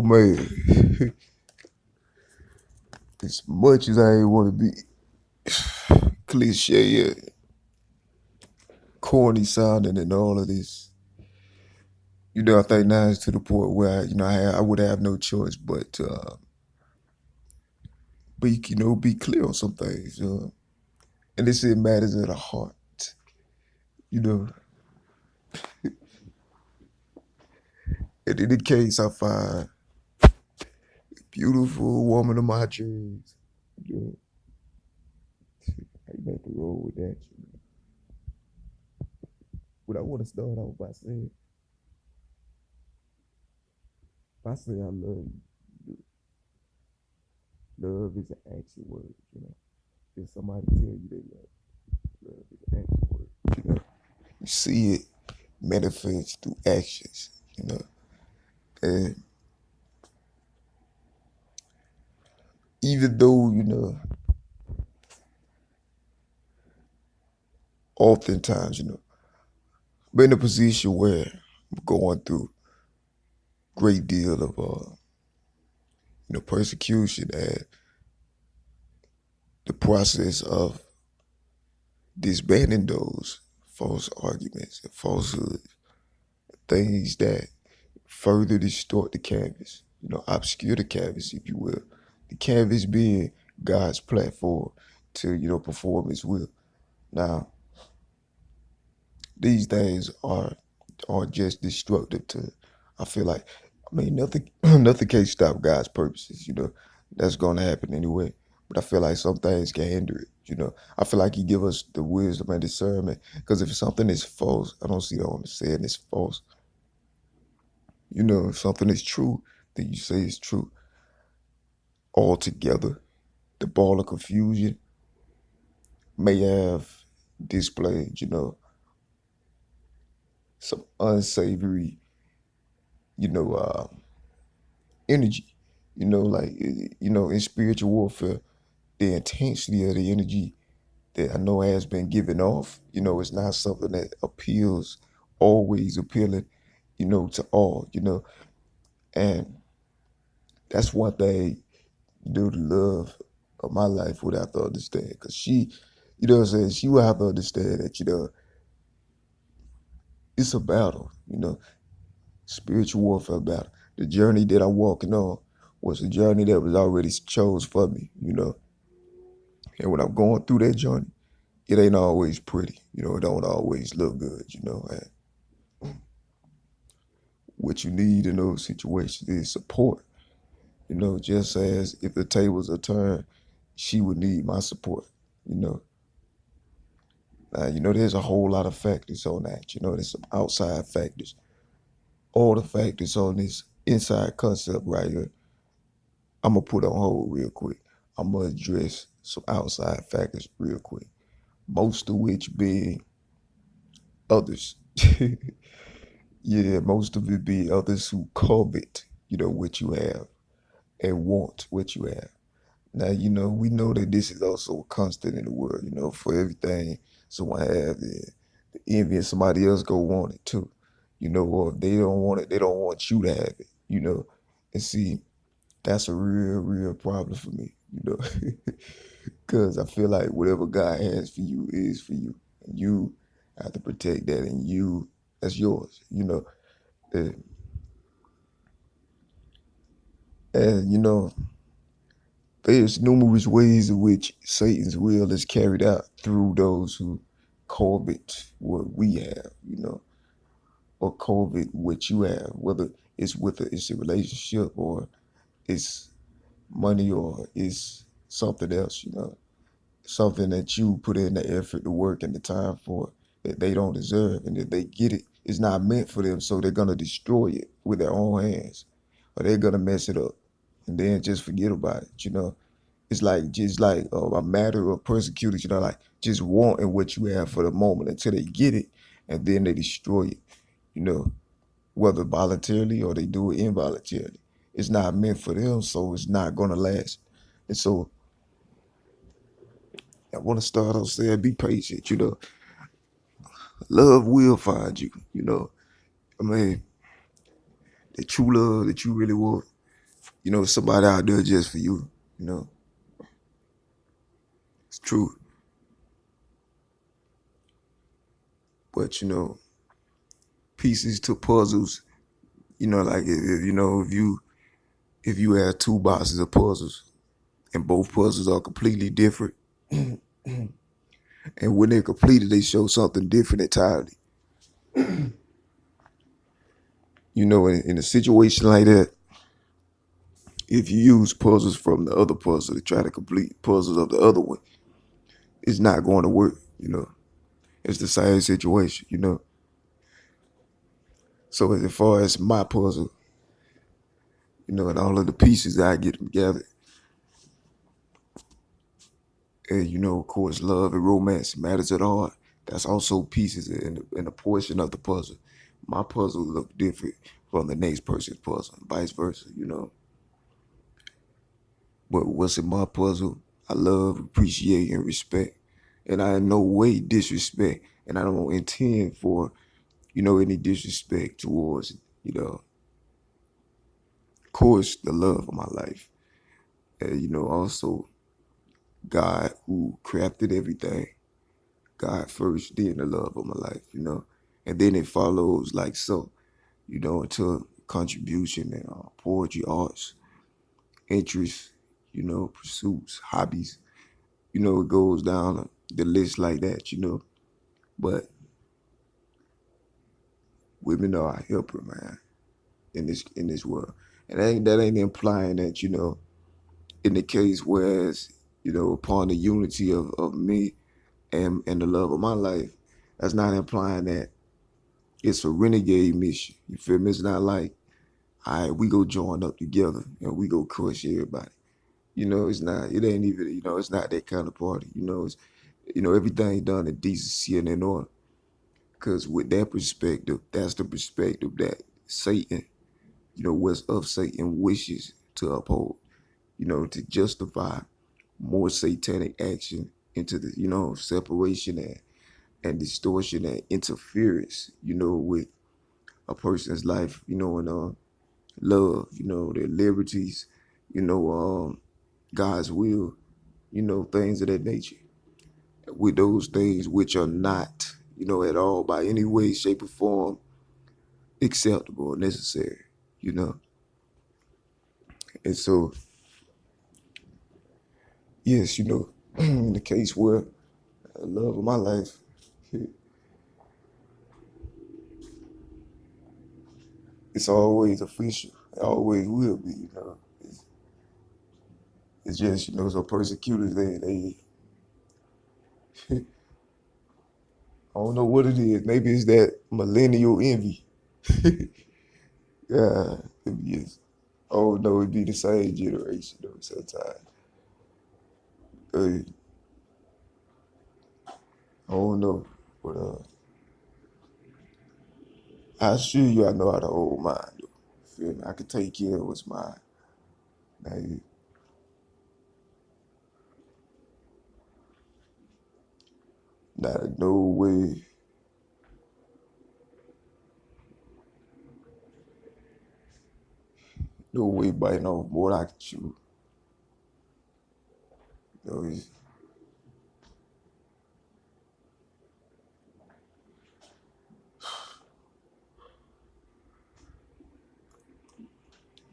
man, as much as I ain't want to be cliche and corny sounding and all of this, I think now it's to the point where I would have no choice but be clear on some things. And this it matters at the heart. You know, and in the case I find a beautiful woman of my dreams, you know, I got to roll with that. But I want to start off by saying, if I say I love you, love is an action word. If somebody tell you they love is an action word. You see it manifest through actions. And even though oftentimes I'm in a position where I'm going through a great deal of persecution and the process of disbanding those false arguments and falsehoods, things that further distort the canvas, obscure the canvas, if you will. The canvas being God's platform to, perform his will. Now, these things are just destructive to, I feel like, nothing nothing can stop God's purposes, that's gonna happen anyway. But I feel like some things can hinder it, I feel like he give us the wisdom and discernment. Because if something is false, I don't see the harm in saying it's false. If something is true, then you say it's true. Altogether, the ball of confusion may have displayed, some unsavory, energy. In spiritual warfare, the intensity of the energy that I know has been given off, it's not something that appeals, always appealing, to all, and that's one thing, the love of my life would have to understand. Because she, what I'm saying, she would have to understand that, it's a battle, spiritual warfare battle. The journey that I'm walking on was a journey that was already chose for me, And when I'm going through that journey, it ain't always pretty, it don't always look good, and what you need in those situations is support. Just as if the tables are turned, she would need my support, there's a whole lot of factors on that, there's some outside factors. All the factors on this inside concept right here, I'm going to put on hold real quick. I'm going to address some outside factors real quick. Most of which being others. Yeah, most of it being others who covet, what you have and want what you have. Now, we know that this is also a constant in the world, for everything someone have, the envy of somebody else go want it too. Or if they don't want it, they don't want you to have it, And see, that's a real, real problem for me, Because I feel like whatever God has for you is for you. And you have to protect that, and that's yours, And there's numerous ways in which Satan's will is carried out through those who covet what we have, or covet what you have, whether it's a relationship or it's money or it's something else, something that you put in the effort, the work, and the time for that they don't deserve, and if they get it, it's not meant for them, so they're gonna destroy it with their own hands, or they're gonna mess it up, and then just forget about it, It's like just like a matter of persecutors, like just wanting what you have for the moment until they get it, and then they destroy it, whether voluntarily or they do it involuntarily. It's not meant for them, so it's not gonna last. And so I want to start off saying, be patient, Love will find you, I mean, the true love that you really want, somebody out there just for you. You know, it's true. But pieces to puzzles. Like if you have two boxes of puzzles and both puzzles are completely different, and when they're completed, they show something different entirely. In a situation like that, if you use puzzles from the other puzzle to try to complete puzzles of the other one, it's not going to work. It's the same situation. So as far as my puzzle, and all of the pieces that I get together, and of course, love and romance matters at all. That's also pieces in a portion of the puzzle. My puzzle look different from the next person's puzzle, and vice versa. But what's in my puzzle, I love, appreciate, and respect. And I in no way disrespect, and I don't intend for, any disrespect towards, of course, the love of my life. And, also God who crafted everything. God first, then the love of my life. And then it follows like so, into contribution and poetry, arts, interests, pursuits, hobbies. It goes down the list like that. But women are a helper, man, in this world. And that ain't implying that, in the case whereas, upon the unity of me and the love of my life, that's not implying that it's a renegade mission. You feel me? It's not like, all right, we go join up together and we go crush everybody. It's not, it ain't even, it's not that kind of party. It's, everything done in decency and in order. Because with that perspective, that's the perspective that Satan, what's of Satan wishes to uphold, to justify more satanic action into the, separation and distortion and interference, with a person's life, and love, their liberties, God's will, things of that nature. With those things which are not, at all by any way, shape, or form acceptable or necessary, you know. And so, yes, in the case where the love of my life, it's always official. It always will be. It's just, so persecutors, they I don't know what it is. Maybe it's that millennial envy. Yeah, it's, oh no, it'd be the same generation though sometimes. I don't know. But I assure you I know how to hold mine though. Feel me? I can take care of what's mine. Now, not no way, no way biting off more than I can chew. It's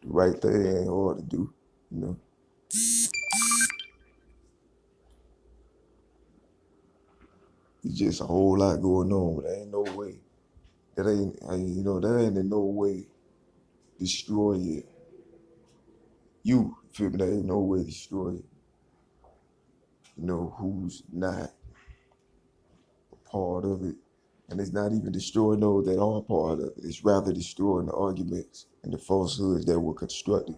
the right thing ain't hard to do, you know. It's just a whole lot going on. There ain't no way. That ain't in no way destroy it. You feel me? There ain't no way destroy it. Who's not a part of it. And it's not even destroying those that are part of it. It's rather destroying the arguments and the falsehoods that were constructed.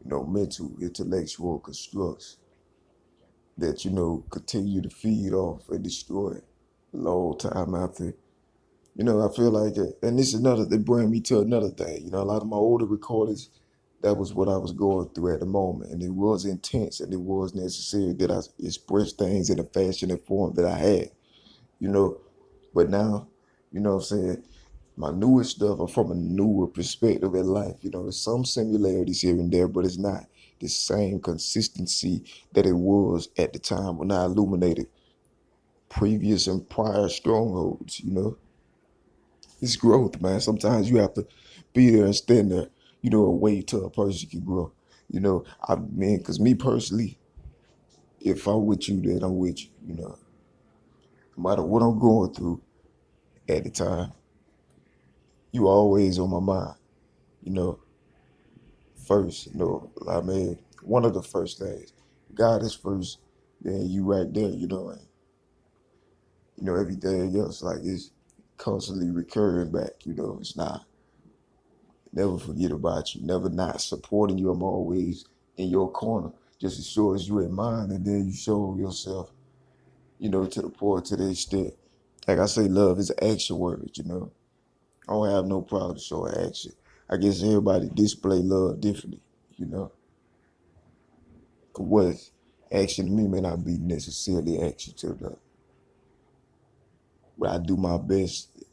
Mental, intellectual constructs that, continue to feed off and destroy a long time after. I feel like, and this is another, they bring me to another thing. A lot of my older recordings, that was what I was going through at the moment. And it was intense and it was necessary that I express things in a fashion and form that I had, you know. But now, what I'm saying, My newest stuff are from a newer perspective in life. There's some similarities here and there, but it's not the same consistency that it was at the time when I illuminated previous and prior strongholds. It's growth, man. Sometimes you have to be there and stand there, and wait till a person can grow. I mean, because me personally, if I'm with you, then I'm with you. No matter what I'm going through at the time, you always on my mind, you know. First, I mean, one of the first things. God is first, then you right there, and everything else like is constantly recurring back, it's not never forget about you, never not supporting you. I'm always in your corner, just as sure as you in mine, and then you show yourself, to the point, to the extent. Like I say, love is an action word. I don't have no problem showing action. I guess everybody display love differently, you know. 'Cause what action to me may not be necessarily action to the, but I do my best,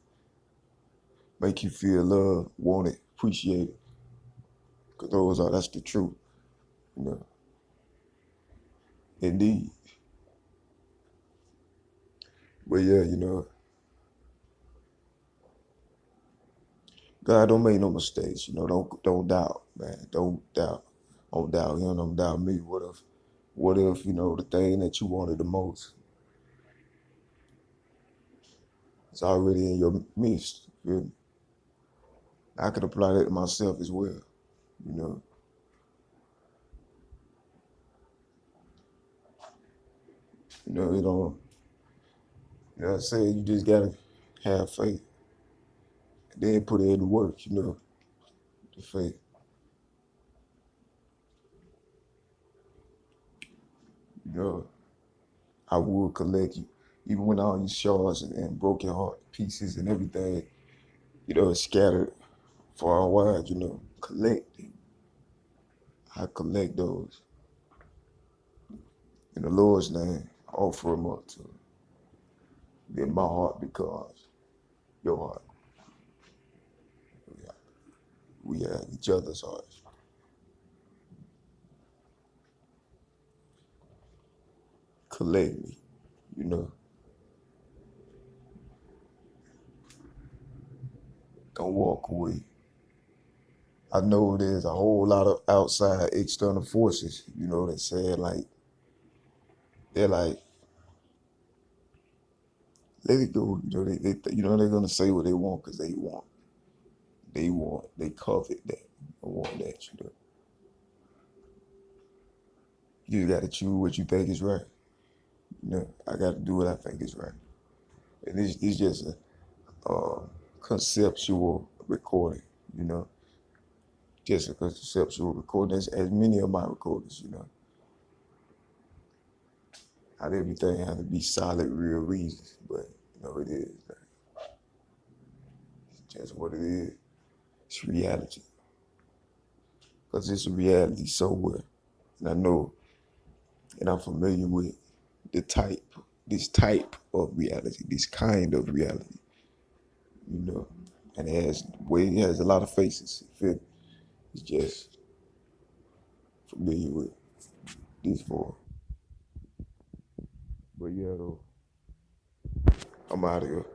make you feel love, want it, appreciate it. Cause that's the truth, you know. Indeed. But yeah, God don't make no mistakes, don't doubt, man. Don't doubt. Don't doubt him, don't doubt me. What if, the thing that you wanted the most is already in your midst? You feel me? I could apply that to myself as well, you know. You don't, I say you just gotta have faith. And then put it into work, the faith. You know, I will collect you. Even when all these shards and broken heart pieces and everything, is scattered far and wide, collect it. I collect those. In the Lord's name, offer them up to him. Then my heart becomes your heart. We have each other's hearts. Collect me, you know. Don't walk away. I know there's a whole lot of outside external forces, that say like, they're like, let it go. They're gonna say what they want because they want. They covet that. I want that, You just gotta choose what you think is right. I gotta do what I think is right. And it's just a conceptual recording, you know. Just a conceptual recording, as many of my recordings, Not everything has to be solid, real reasons, but it is. It's just what it is. It's reality. Because it's a reality somewhere. And I know, and I'm familiar with this type of reality, this kind of reality, you know. And it has a lot of faces. It's just familiar with this form. But yeah, though, I'm out of here.